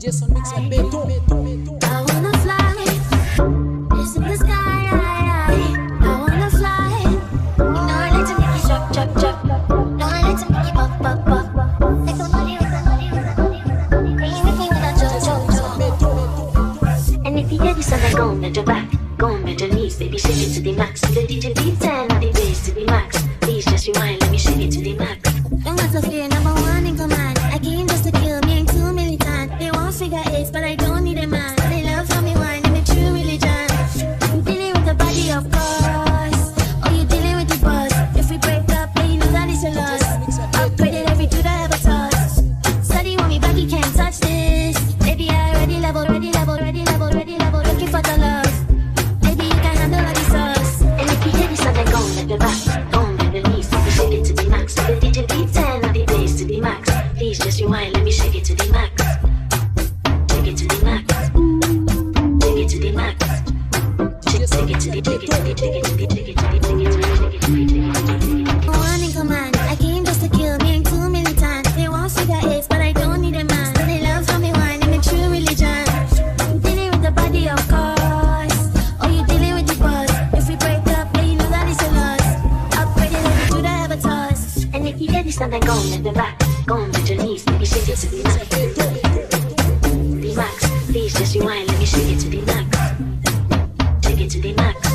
DJ Sonnmix et béton. I wanna fly, it's in the sky. I wanna fly. You know I like to make you chop, chop, chop. No, I like to make you pop, pop, pop. Like somebody else, and you make me wanna jump, jump, jump. And if you hear this song, then go bend your back, go on bend your knees, baby, shake it to the max. The DJ beats and all the bass to the max. Please just rewind, let me shake it to the max. Don't have to fear, number one in command. I came just to kill me, ain't too militant. They want figure eights, but I don't need a man. They love how me wine, I'm a true religion. You dealing with the body, of course. Or you dealing with the boss. If we break up, then you know that it's a loss. Upgraded every dude I ever tossed. Study want me back, you can't touch this. Baby, I already level, ready level, ready level, ready level. Looking for the love. Baby, you can handle all the sauce. And if you hear this song, then go on, let the back, go on, let the knees, let me shake it to the max. The DJ beats and all the bass to the max. Please just rewind, let me shake it to the max. Take it to the max. Take it to the max. Take it to the, take it to the, take it to the, take it to the, take it to the, take it to the. One in command, I came just to kill me, ain't too militant. They want figure eights, but I don't need a man. They love how me wine, I'm a true religion. You dealing with the body, of course. Or you dealing with the boss. If we break up, then you know that it's a loss. Upgraded every dude I ever tossed. And if you hear this song, then go on the back, go on bend your knees, let me shake it to the max. The max, please just rewind, let me shake it to the max. Take it to the max.